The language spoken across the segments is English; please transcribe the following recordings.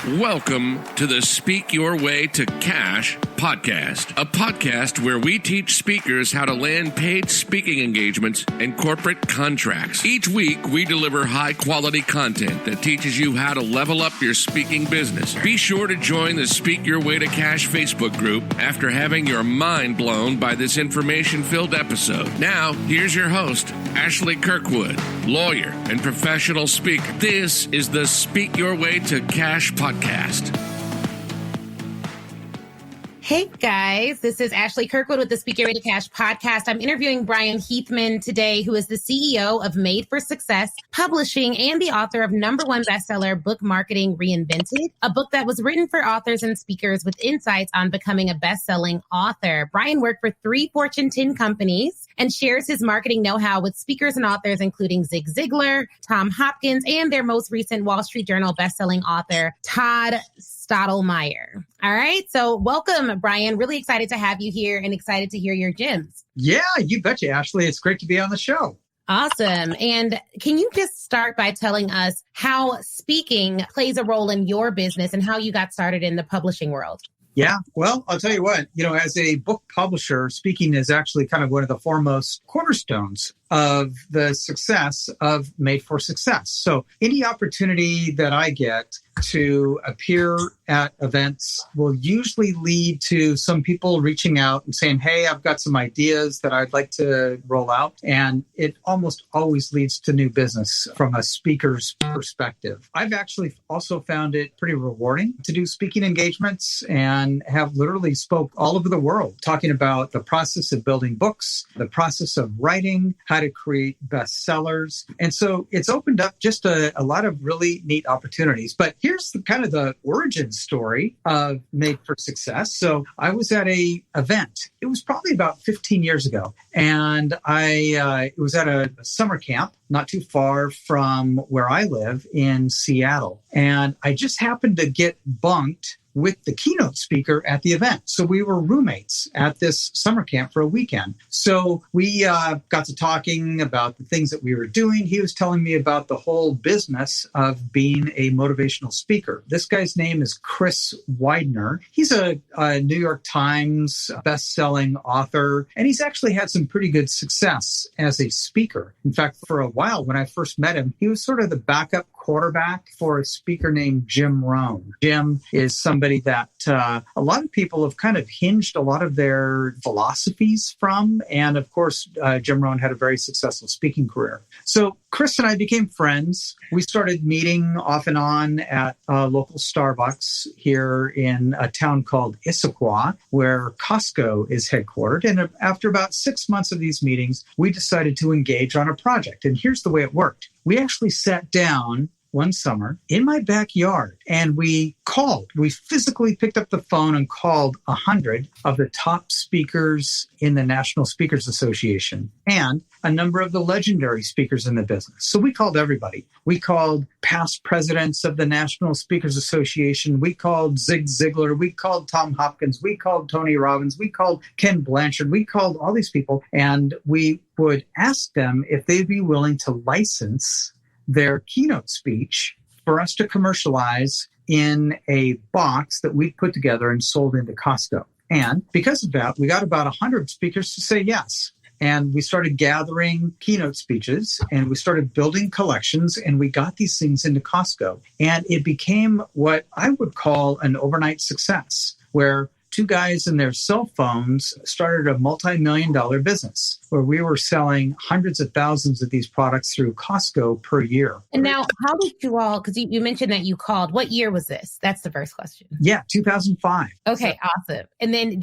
Welcome to the Speak Your Way to Cash podcast, a podcast where we teach speakers how to land paid speaking engagements and corporate contracts. Each week, we deliver high-quality content that teaches you how to level up your speaking business. Be sure to join the Speak Your Way to Cash Facebook group after having your mind blown by this information-filled episode. Now, here's your host, Ashley Kirkwood, lawyer and professional speaker. This is the Speak Your Way to Cash podcast. Hey guys, this is Ashley Kirkwood with the Speak Your Way to Cash podcast. I'm interviewing Bryan Heathman today, who is the CEO of Made for Success Publishing and the author of #1 bestseller book Marketing Reinvented, a book that was written for authors and speakers with insights on becoming a best-selling author. Bryan worked for 3 Fortune 10 companies and shares his marketing know-how with speakers and authors, including Zig Ziglar, Tom Hopkins, and their most recent Wall Street Journal bestselling author, Todd Stottlemyre. All right. So welcome, Bryan. Really excited to have you here and excited to hear your gems. Yeah, you betcha, Ashley. It's great to be on the show. Awesome. And can you just start by telling us how speaking plays a role in your business and how you got started in the publishing world? Yeah, well, I'll tell you what, as a book publisher, speaking is actually kind of one of the foremost cornerstones of the success of Made for Success. So any opportunity that I get to appear at events will usually lead to some people reaching out and saying, hey, I've got some ideas that I'd like to roll out. And it almost always leads to new business from a speaker's perspective. I've actually also found it pretty rewarding to do speaking engagements and have literally spoke all over the world talking about the process of building books, the process of writing, how to create bestsellers. And so it's opened up just a lot of really neat opportunities. But here's kind of the origin story of Made for Success. So I was at a event. It was probably about 15 years ago. And it was at a summer camp not too far from where I live in Seattle. And I just happened to get bunked with the keynote speaker at the event. So we were roommates at this summer camp for a weekend. So we got to talking about the things that we were doing. He was telling me about the whole business of being a motivational speaker. This guy's name is Chris Widener. He's a New York Times best-selling author, and he's actually had some pretty good success as a speaker. In fact, for a while, when I first met him, he was sort of the backup quarterback for a speaker named Jim Rohn. Jim is somebody that a lot of people have kind of hinged a lot of their philosophies from. And of course, Jim Rohn had a very successful speaking career. So Chris and I became friends. We started meeting off and on at a local Starbucks here in a town called Issaquah, where Costco is headquartered. And after about 6 months of these meetings, we decided to engage on a project. And here's the way it worked. We actually sat down one summer in my backyard and we physically picked up the phone and called 100 of the top speakers in the National Speakers Association and a number of the legendary speakers in the business. So we called everybody. We called past presidents of the National Speakers Association. We called Zig Ziglar. We called Tom Hopkins. We called Tony Robbins. We called Ken Blanchard. We called all these people and we would ask them if they'd be willing to license their keynote speech for us to commercialize in a box that we put together and sold into Costco. And because of that, we got about 100 speakers to say yes. And we started gathering keynote speeches and we started building collections and we got these things into Costco. And it became what I would call an overnight success, where 2 guys and their cell phones started a multi-million-dollar business where we were selling hundreds of thousands of these products through Costco per year. And now, how did you all, because you mentioned that you called, what year was this? That's the first question. Yeah, 2005. Okay, awesome. And then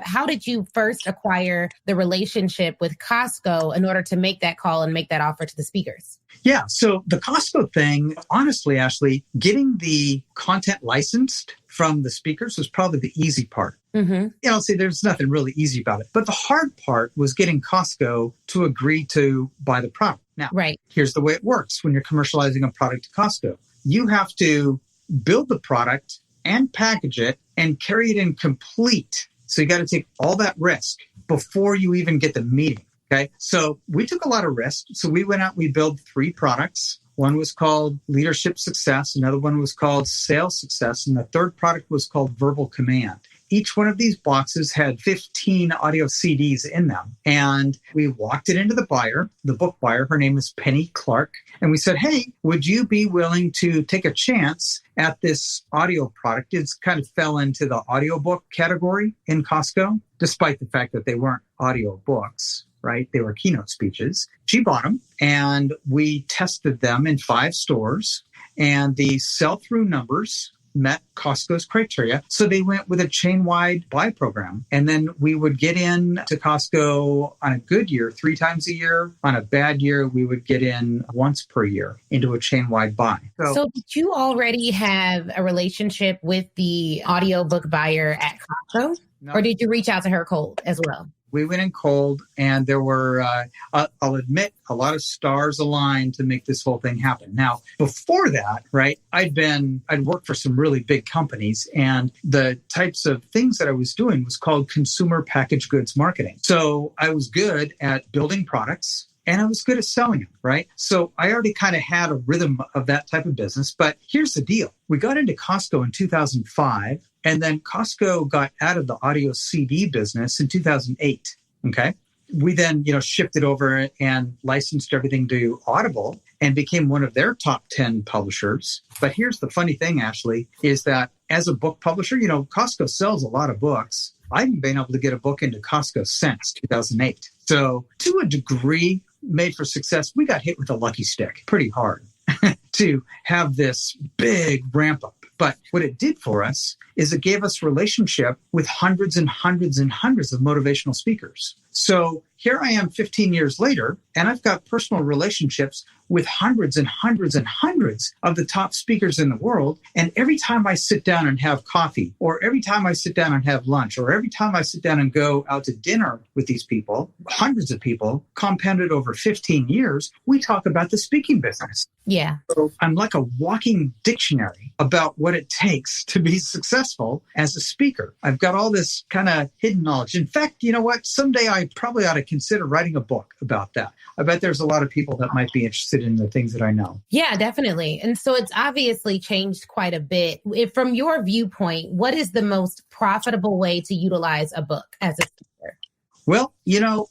how did you first acquire the relationship with Costco in order to make that call and make that offer to the speakers? Yeah, so the Costco thing, honestly, Ashley, getting the content licensed from the speakers was probably the easy part. Mm-hmm. I'll say there's nothing really easy about it. But the hard part was getting Costco to agree to buy the product. Now, Here's the way it works when you're commercializing a product to Costco. You have to build the product and package it and carry it in complete. So you got to take all that risk before you even get the meeting. Okay. So we took a lot of risk. So we went out, we built 3 products. One was called Leadership Success. Another one was called Sales Success. And the third product was called Verbal Command. Each one of these boxes had 15 audio CDs in them. And we walked it into the buyer, the book buyer. Her name is Penny Clark. And we said, hey, would you be willing to take a chance at this audio product? It kind of fell into the audiobook category in Costco, despite the fact that they weren't audio books, right? They were keynote speeches. She bought them and we tested them in 5 stores, and the sell-through numbers met Costco's criteria. So they went with a chain-wide buy program. And then we would get in to Costco on a good year 3 times a year. On a bad year, we would get in once per year into a chain-wide buy. So did you already have a relationship with the audiobook buyer at Costco? No. Or did you reach out to her cold as well? We went in cold, and there were, I'll admit, a lot of stars aligned to make this whole thing happen. Now, before that, right, I'd worked for some really big companies, and the types of things that I was doing was called consumer packaged goods marketing. So I was good at building products, and I was good at selling them, right? So I already kind of had a rhythm of that type of business. But here's the deal. We got into Costco in 2005, and then Costco got out of the audio CD business in 2008, okay? We then, shifted over and licensed everything to Audible and became one of their top 10 publishers. But here's the funny thing, Ashley, is that as a book publisher, Costco sells a lot of books. I haven't been able to get a book into Costco since 2008. So to a degree, Made for Success, we got hit with a lucky stick pretty hard to have this big ramp up. But what it did for us is it gave us relationship with hundreds and hundreds and hundreds of motivational speakers. So here I am 15 years later, and I've got personal relationships with hundreds and hundreds and hundreds of the top speakers in the world. And every time I sit down and have coffee, or every time I sit down and have lunch, or every time I sit down and go out to dinner with these people, hundreds of people, compounded over 15 years, we talk about the speaking business. Yeah. So I'm like a walking dictionary about what it takes to be successful as a speaker. I've got all this kind of hidden knowledge. In fact, you know what? Someday I probably ought to consider writing a book about that. I bet there's a lot of people that might be interested in the things that I know. Yeah, definitely. And so it's obviously changed quite a bit. From your viewpoint, what is the most profitable way to utilize a book as a speaker? Well,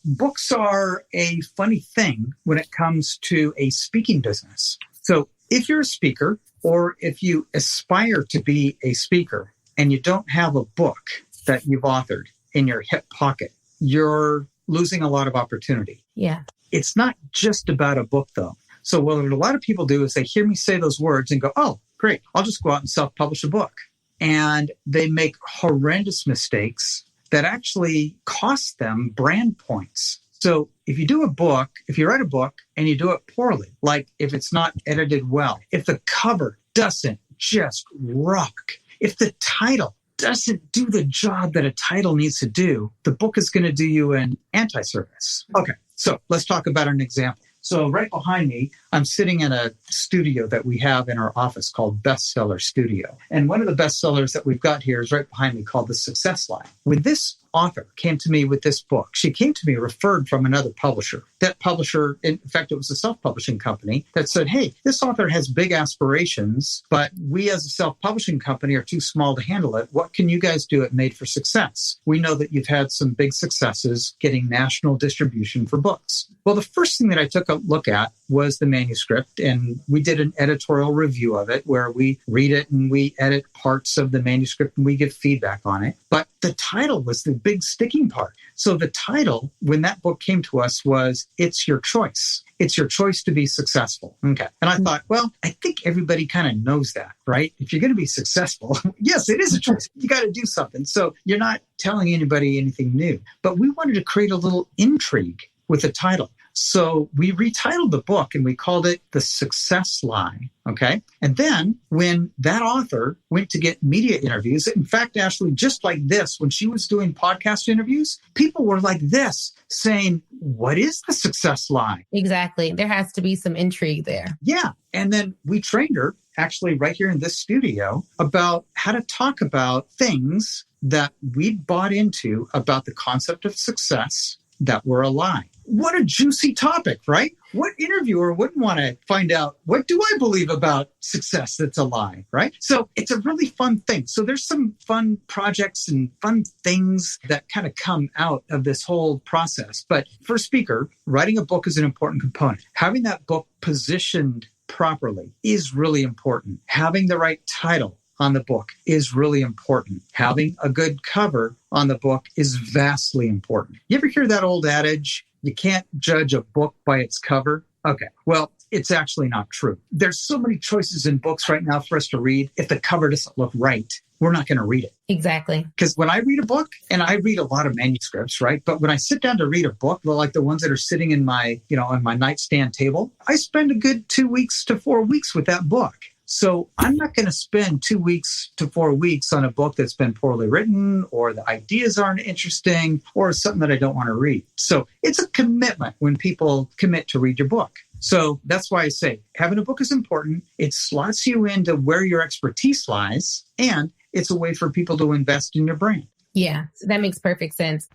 books are a funny thing when it comes to a speaking business. So if you're a speaker, or if you aspire to be a speaker and you don't have a book that you've authored in your hip pocket, you're losing a lot of opportunity. Yeah. It's not just about a book, though. So what a lot of people do is they hear me say those words and go, oh, great, I'll just go out and self-publish a book. And they make horrendous mistakes that actually cost them brand points. So if you write a book and you do it poorly, like if it's not edited well, if the cover doesn't just rock, if the title doesn't do the job that a title needs to do, the book is going to do you an anti-service. Okay, so let's talk about an example. So right behind me, I'm sitting in a studio that we have in our office called Bestseller Studio. And one of the bestsellers that we've got here is right behind me called The Success Line. When this author came to me with this book, she came to me referred from another publisher. That publisher, in fact, it was a self-publishing company that said, hey, this author has big aspirations, but we as a self-publishing company are too small to handle it. What can you guys do at Made for Success? We know that you've had some big successes getting national distribution for books. Well, the first thing that I took a look at was the manuscript, and we did an editorial review of it where we read it and we edit parts of the manuscript and we give feedback on it. But the title was the big sticking part. So the title, when that book came to us, was It's Your Choice. It's your choice to be successful. Okay. And I thought, well, I think everybody kind of knows that, right? If you're going to be successful, yes, it is a choice. You got to do something. So you're not telling anybody anything new. But we wanted to create a little intrigue with the title. So we retitled the book and we called it The Success Line. Okay. And then when that author went to get media interviews, in fact, Ashley, just like this, when she was doing podcast interviews, people were like this saying, what is the success line? Exactly. There has to be some intrigue there. Yeah. And then we trained her actually right here in this studio about how to talk about things that we'd bought into about the concept of success that were aligned. what a juicy topic, right? What interviewer wouldn't want to find out, what do I believe about success that's a lie, right? So it's a really fun thing. So there's some fun projects and fun things that kind of come out of this whole process. But for a speaker, writing a book is an important component. Having that book positioned properly is really important. Having the right title on the book is really important. Having a good cover on the book is vastly important. You ever hear that old adage, you can't judge a book by its cover? Okay, well, it's actually not true. There's so many choices in books right now for us to read. If the cover doesn't look right, we're not going to read it. Exactly. Because when I read a book, and I read a lot of manuscripts, right? But when I sit down to read a book, like the ones that are sitting in my, on my nightstand table, I spend a good 2 weeks to 4 weeks with that book. So I'm not going to spend 2 weeks to 4 weeks on a book that's been poorly written, or the ideas aren't interesting, or something that I don't want to read. So it's a commitment when people commit to read your book. So that's why I say having a book is important. It slots you into where your expertise lies, and it's a way for people to invest in your brand. Yeah, that makes perfect sense.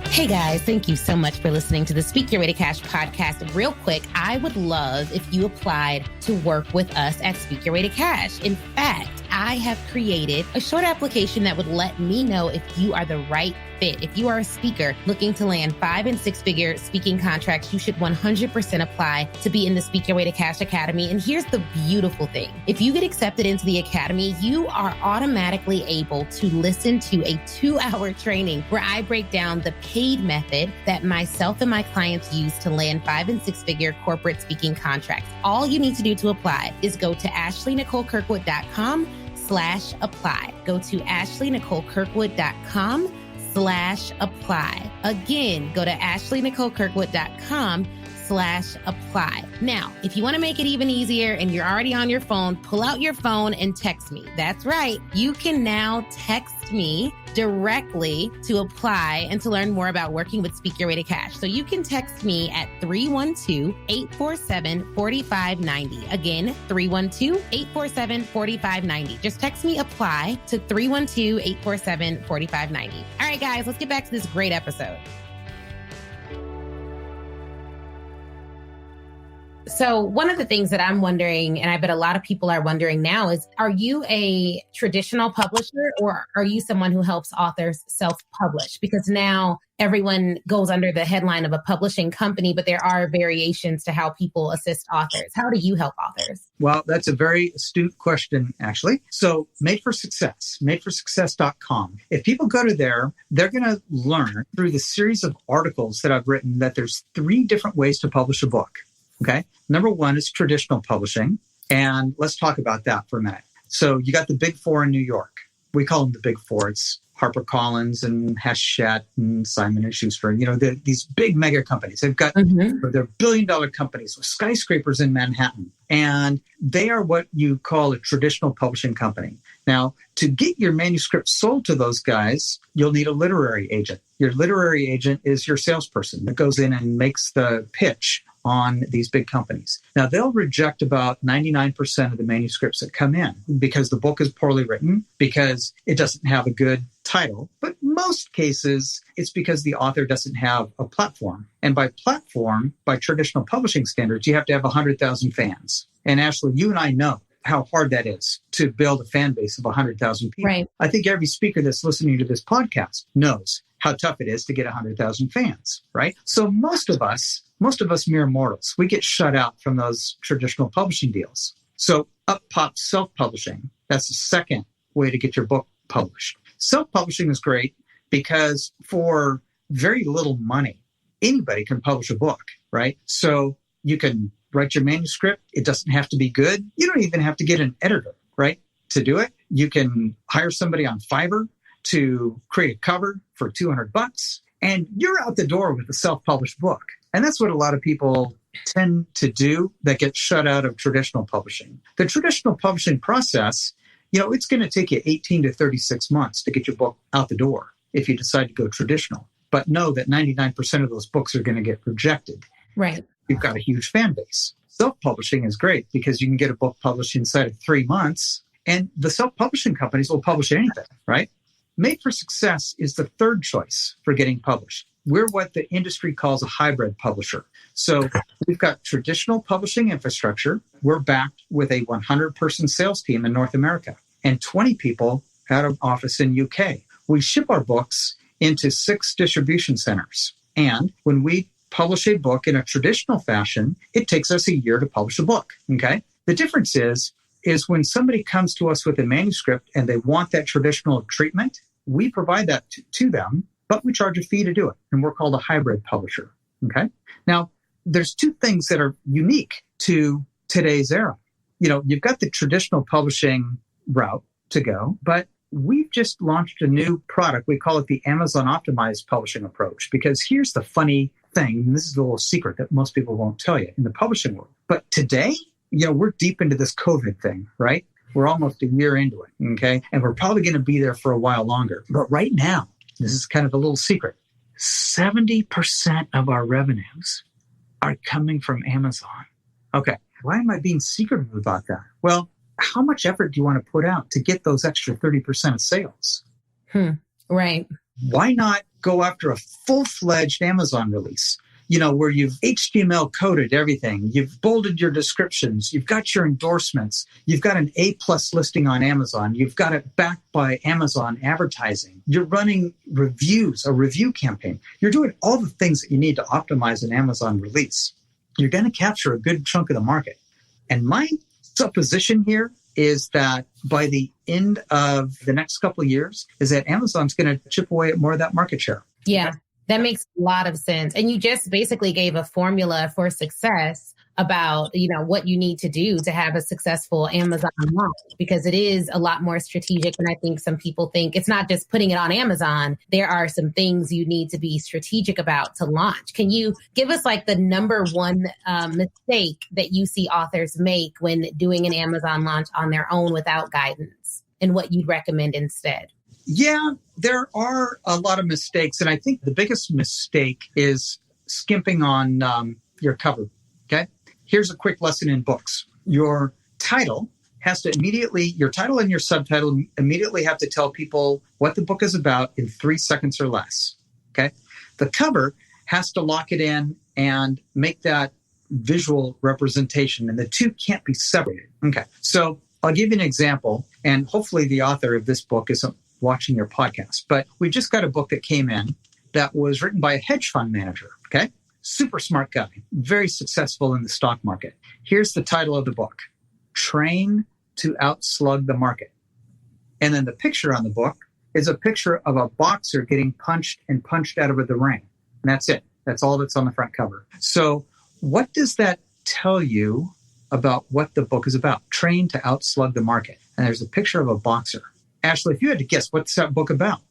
Hey guys, thank you so much for listening to the Speak Your Way to Cash podcast. Real quick, I would love if you applied to work with us at Speak Your Way to Cash. In fact, I have created a short application that would let me know if you are the right fit. If you are a speaker looking to land 5- and 6-figure speaking contracts, you should 100% apply to be in the Speak Your Way to Cash Academy. And here's the beautiful thing. If you get accepted into the Academy, you are automatically able to listen to a 2-hour training where I break down the paid method that myself and my clients use to land 5- and 6-figure corporate speaking contracts. All you need to do to apply is go to ashleynicolekirkwood.com/apply. Go to ashleynicolekirkwood.com/apply. Again, go to ashleynicolekirkwood.com/apply. Now, if you want to make it even easier and you're already on your phone, pull out your phone and text me. That's right. You can now text me directly to apply and to learn more about working with Speak Your Way to Cash. So you can text me at 312-847-4590. Again, 312-847-4590. Just text me apply to 312-847-4590. All right, guys, let's get back to this great episode. So one of the things that I'm wondering, and I bet a lot of people are wondering now, is are you a traditional publisher or are you someone who helps authors self-publish? Because now everyone goes under the headline of a publishing company, but there are variations to how people assist authors. How do you help authors? Well, that's a very astute question, Ashley. So Made for Success, madeforsuccess.com. If people go to there, they're going to learn through the series of articles that I've written that there's 3 different ways to publish a book. Okay. Number 1 is traditional publishing. And let's talk about that for a minute. So you got the big 4 in New York. We call them the big 4. It's HarperCollins and Hachette and Simon & Schuster. These big mega companies. They've got they're billion-dollar companies with skyscrapers in Manhattan. And they are what you call a traditional publishing company. Now, to get your manuscript sold to those guys, you'll need a literary agent. Your literary agent is your salesperson that goes in and makes the pitch on these big companies. Now, they'll reject about 99% of the manuscripts that come in because the book is poorly written, because it doesn't have a good title. But most cases, it's because the author doesn't have a platform. And by platform, by traditional publishing standards, you have to have 100,000 fans. And Ashley, you and I know how hard that is to build a fan base of 100,000 people. Right. I think every speaker that's listening to this podcast knows how tough it is to get 100,000 fans, right? So most of us mere mortals, we get shut out from those traditional publishing deals. So up pops self-publishing. That's the second way to get your book published. Self-publishing is great because for very little money, anybody can publish a book, right? So you can write your manuscript. It doesn't have to be good. You don't even have to get an editor, right, to do it. You can hire somebody on Fiverr to create a cover for $200, and you're out the door with a self-published book. And that's what a lot of people tend to do that get shut out of traditional publishing. The traditional publishing process, it's going to take you 18 to 36 months to get your book out the door if you decide to go traditional. But know that 99% of those books are going to get rejected. Right. You've got a huge fan base. Self-publishing is great because you can get a book published inside of 3 months, and the self-publishing companies will publish anything, right? Made for Success is the third choice for getting published. We're what the industry calls a hybrid publisher. So we've got traditional publishing infrastructure. We're backed with a 100-person sales team in North America and 20 people out of office in UK. We ship our books into 6 distribution centers. And when we publish a book in a traditional fashion, it takes us a year to publish a book. Okay. The difference is when somebody comes to us with a manuscript and they want that traditional treatment, we provide that to them, but we charge a fee to do it. And we're called a hybrid publisher. Okay. Now, there's 2 things that are unique to today's era. You've got the traditional publishing route to go, but we've just launched a new product. We call it the Amazon optimized publishing approach, because here's the funny thing. And this is a little secret that most people won't tell you in the publishing world. But today, we're deep into this COVID thing, right? We're almost a year into it, okay? And we're probably going to be there for a while longer. But right now, this is kind of a little secret. 70% of our revenues are coming from Amazon. Okay, why am I being secretive about that? Well, how much effort do you want to put out to get those extra 30% of sales? Right. Why not go after a full-fledged Amazon release? Where you've HTML coded everything, you've bolded your descriptions, you've got your endorsements, you've got an A+ listing on Amazon, you've got it backed by Amazon advertising, you're running reviews, a review campaign. You're doing all the things that you need to optimize an Amazon release. You're going to capture a good chunk of the market. And my supposition here is that by the end of the next couple of years, is that Amazon's going to chip away at more of that market share. Yeah. That makes a lot of sense. And you just basically gave a formula for success about, what you need to do to have a successful Amazon launch, because it is a lot more strategic than I think some people think. It's not just putting it on Amazon. There are some things you need to be strategic about to launch. Can you give us the number one mistake that you see authors make when doing an Amazon launch on their own without guidance, and what you'd recommend instead? Yeah, there are a lot of mistakes. And I think the biggest mistake is skimping on your cover. Okay. Here's a quick lesson in books. Your title your title and your subtitle immediately have to tell people what the book is about in 3 seconds or less. Okay. The cover has to lock it in and make that visual representation, and the 2 can't be separated. Okay. So I'll give you an example, and hopefully the author of this book isn't watching your podcast, but we just got a book that came in that was written by a hedge fund manager. Okay. Super smart guy, very successful in the stock market. Here's the title of the book: Train to Outslug the Market. And then the picture on the book is a picture of a boxer getting punched out of the ring. And that's it. That's all that's on the front cover. So what does that tell you about what the book is about? Train to Outslug the Market. And there's a picture of a boxer. Ashley, if you had to guess, what's that book about?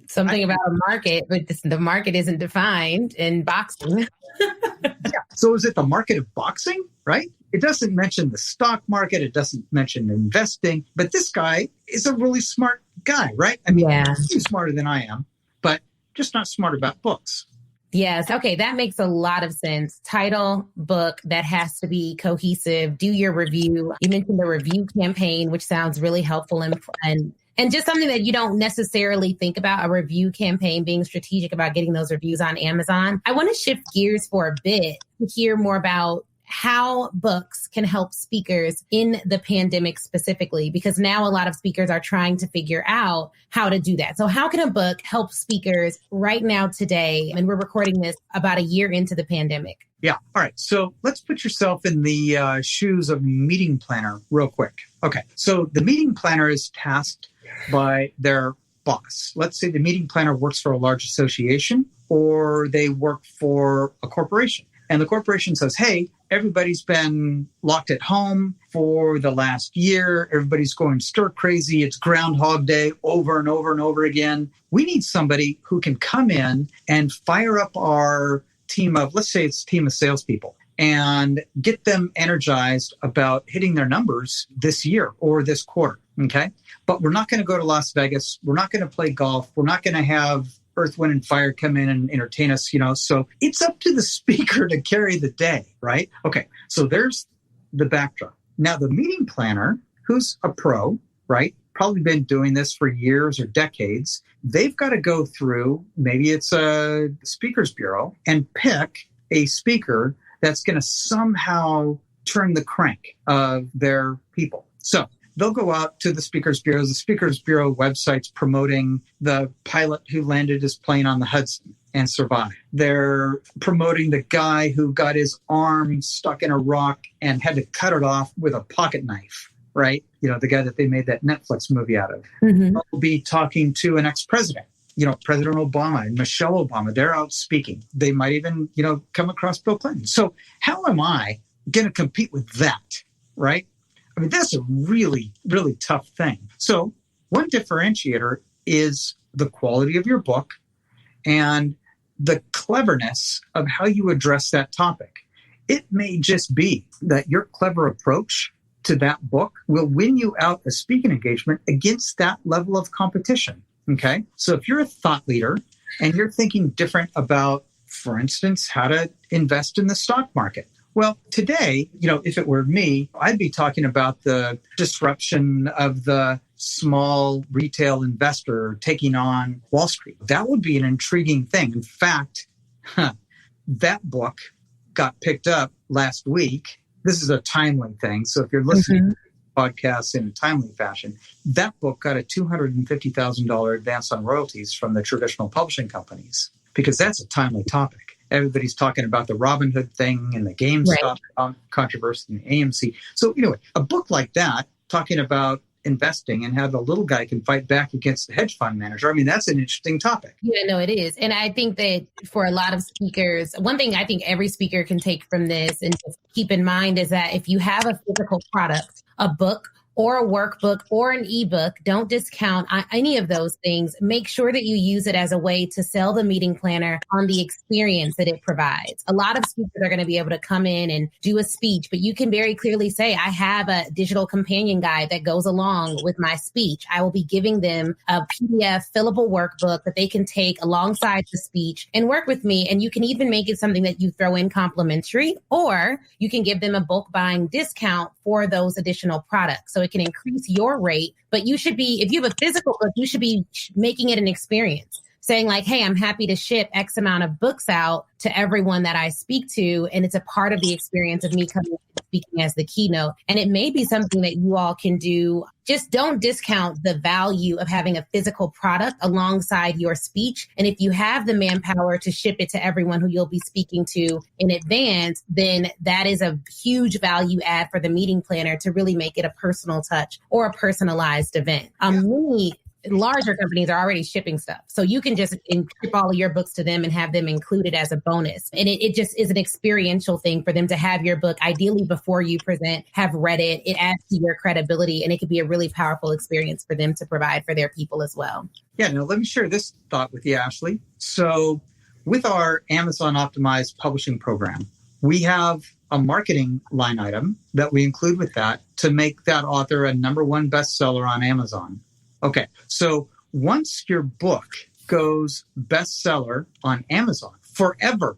Something about a market, but the market isn't defined in boxing. Yeah. So is it the market of boxing, right? It doesn't mention the stock market. It doesn't mention investing. But this guy is a really smart guy, right? I mean, he's smarter than I am, but just not smart about books. Yes. Okay. That makes a lot of sense. Title, book, that has to be cohesive. Do your review. You mentioned the review campaign, which sounds really helpful and just something that you don't necessarily think about, a review campaign, being strategic about getting those reviews on Amazon. I want to shift gears for a bit to hear more about how books can help speakers in the pandemic specifically, because now a lot of speakers are trying to figure out how to do that. So how can a book help speakers right now today? And we're recording this about a year into the pandemic. Yeah. All right. So let's put yourself in the shoes of a meeting planner real quick. Okay. So the meeting planner is tasked by their boss. Let's say the meeting planner works for a large association, or they work for a corporation. And the corporation says, hey, everybody's been locked at home for the last year. Everybody's going stir crazy. It's Groundhog Day over and over and over again. We need somebody who can come in and fire up our team of, let's say it's a team of salespeople, and get them energized about hitting their numbers this year or this quarter. Okay. But we're not going to go to Las Vegas. We're not going to play golf. We're not going to have Earth, Wind, and Fire come in and entertain us, so it's up to the speaker to carry the day, right? Okay, so there's the backdrop. Now, the meeting planner, who's a pro, right? probably been doing this for years or decades. They've got to go through, maybe it's a speakers bureau, and pick a speaker that's going to somehow turn the crank of their people. So they'll go out to the speakers bureaus. The speakers bureau website's promoting the pilot who landed his plane on the Hudson and survived. They're promoting the guy who got his arm stuck in a rock and had to cut it off with a pocket knife, right? You know, the guy that they made that Netflix movie out of. Mm-hmm. They'll be talking to an ex-president. You know, President Obama and Michelle Obama, they're out speaking. They might even, come across Bill Clinton. So how am I going to compete with that, right? I mean, that's a really, really tough thing. So one differentiator is the quality of your book and the cleverness of how you address that topic. It may just be that your clever approach to that book will win you out a speaking engagement against that level of competition. Okay. So if you're a thought leader and you're thinking different about, for instance, how to invest in the stock market. Well, today, if it were me, I'd be talking about the disruption of the small retail investor taking on Wall Street. That would be an intriguing thing. In fact, that book got picked up last week. This is a timely thing. So if you're listening to podcasts in a timely fashion, that book got a $250,000 advance on royalties from the traditional publishing companies, because that's a timely topic. Everybody's talking about the Robinhood thing and the GameStop controversy and AMC. So anyway, a book like that, talking about investing and how the little guy can fight back against the hedge fund manager. I mean, that's an interesting topic. Yeah, no, it is. And I think that for a lot of speakers, one thing I think every speaker can take from this and just keep in mind is that if you have a physical product, a book, or a workbook or an ebook, don't discount any of those things. Make sure that you use it as a way to sell the meeting planner on the experience that it provides. A lot of speakers are going to be able to come in and do a speech, but you can very clearly say, I have a digital companion guide that goes along with my speech. I will be giving them a PDF fillable workbook that they can take alongside the speech and work with me. And you can even make it something that you throw in complimentary, or you can give them a bulk buying discount for those additional products. So it can increase your rate, but you should be, if you have a physical book, you should be making it an experience. Saying like, hey, I'm happy to ship X amount of books out to everyone that I speak to. And it's a part of the experience of me coming and speaking as the keynote. And it may be something that you all can do. Just don't discount the value of having a physical product alongside your speech. And if you have the manpower to ship it to everyone who you'll be speaking to in advance, then that is a huge value add for the meeting planner to really make it a personal touch or a personalized event. Larger companies are already shipping stuff. So you can just ship all of your books to them and have them included as a bonus. And it just is an experiential thing for them to have your book, ideally before you present, have read it. It adds to your credibility, and it could be a really powerful experience for them to provide for their people as well. Yeah, now let me share this thought with you, Ashley. So with our Amazon optimized publishing program, we have a marketing line item that we include with that to make that author a #1 bestseller on Amazon. Okay, so once your book goes bestseller on Amazon, forever,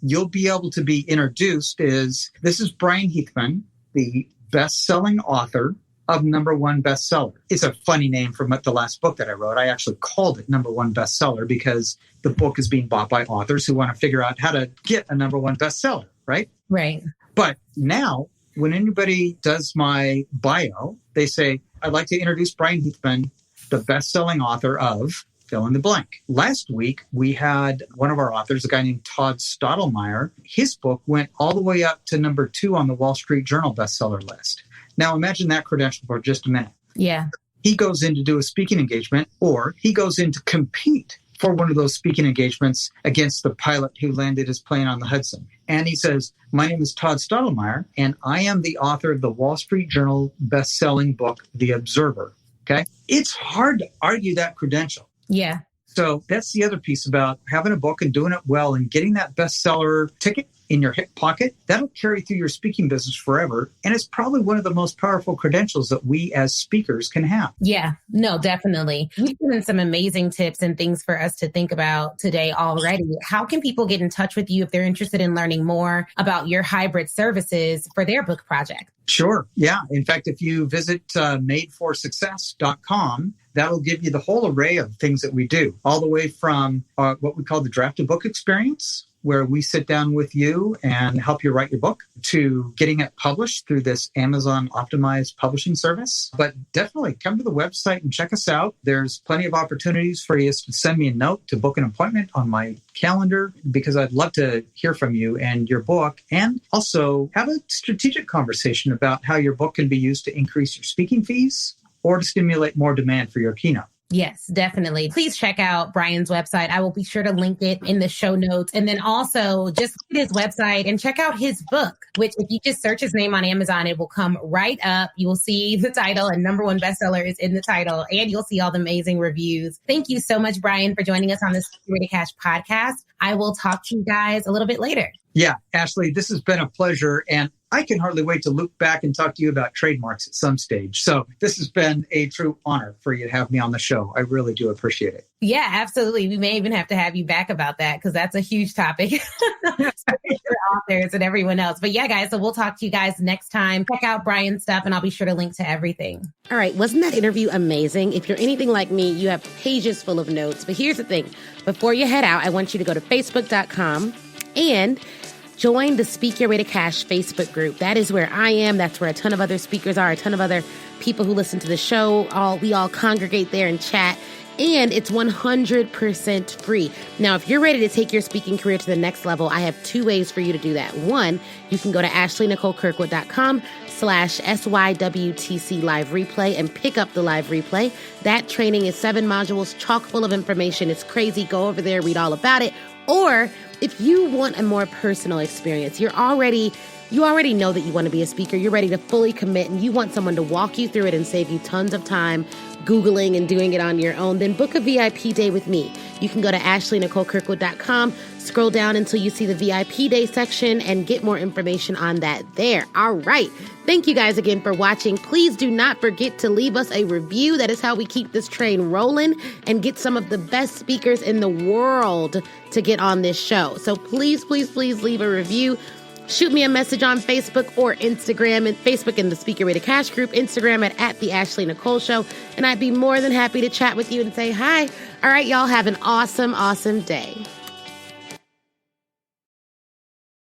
you'll be able to be introduced as, this is Bryan Heathman, the best-selling author of #1 bestseller. It's a funny name from the last book that I wrote. I actually called it #1 bestseller because the book is being bought by authors who want to figure out how to get a #1 bestseller, right? Right. But now, when anybody does my bio, they say, I'd like to introduce Bryan Heathman, the best-selling author of fill in the blank. Last week, we had one of our authors, a guy named Todd Stottlemyre. His book went all the way up to #2 on the Wall Street Journal bestseller list. Now, imagine that credential for just a minute. Yeah. He goes in to do a speaking engagement, or he goes in to compete for one of those speaking engagements against the pilot who landed his plane on the Hudson. And he says, my name is Todd Stottlemyre, and I am the author of the Wall Street Journal best-selling book, The Observer. Okay? It's hard to argue that credential. Yeah. So that's the other piece about having a book and doing it well and getting that bestseller ticket. in your hip pocket, that'll carry through your speaking business forever. And it's probably one of the most powerful credentials that we as speakers can have. Yeah, no, definitely. You've given some amazing tips and things for us to think about today already. How can people get in touch with you if they're interested in learning more about your hybrid services for their book project? Sure. Yeah. In fact, if you visit madeforsuccess.com, that'll give you the whole array of things that we do, all the way from what we call the draft a book experience, where we sit down with you and help you write your book, to getting it published through this Amazon optimized publishing service. But definitely come to the website and check us out. There's plenty of opportunities for you to send me a note to book an appointment on my calendar, because I'd love to hear from you and your book, and also have a strategic conversation about how your book can be used to increase your speaking fees or to stimulate more demand for your keynote. Yes, definitely. Please check out Bryan's website. I will be sure to link it in the show notes. And then also just look at his website and check out his book, which if you just search his name on Amazon, it will come right up. You will see the title, and #1 bestseller is in the title, and you'll see all the amazing reviews. Thank you so much, Bryan, for joining us on this Speak Your Way to Cash podcast. I will talk to you guys a little bit later. Yeah, Ashley, this has been a pleasure. And I can hardly wait to look back and talk to you about trademarks at some stage. So this has been a true honor for you to have me on the show. I really do appreciate it. Yeah, absolutely. We may even have to have you back about that, because that's a huge topic for authors and everyone else. But yeah, guys, so we'll talk to you guys next time. Check out Bryan's stuff, and I'll be sure to link to everything. All right. Wasn't that interview amazing? If you're anything like me, you have pages full of notes. But here's the thing. Before you head out, I want you to go to facebook.com and join the Speak Your Way to Cash Facebook group. That is where I am. That's where a ton of other speakers are, a ton of other people who listen to the show. We all congregate there and chat. And it's 100% free. Now, if you're ready to take your speaking career to the next level, I have 2 ways for you to do that. One, you can go to ashleynicolekirkwood.com/SYWTC live replay and pick up the live replay. That training is 7 modules, chock full of information. It's crazy. Go over there, read all about it. Or if you want a more personal experience, you already know that you want to be a speaker. You're ready to fully commit, and you want someone to walk you through it and save you tons of time Googling and doing it on your own, then book a VIP day with me. You can go to ashleynicolekirkwood.com, scroll down until you see the VIP day section, and get more information on that there. All right. Thank you guys again for watching. Please do not forget to leave us a review. That is how we keep this train rolling and get some of the best speakers in the world to get on this show. So please, please, please leave a review. Shoot me a message on Facebook or Instagram, and Facebook in the Speak Your Way to Cash group, Instagram at the Ashley Nicole Show. And I'd be more than happy to chat with you and say hi. All right, y'all have an awesome, awesome day.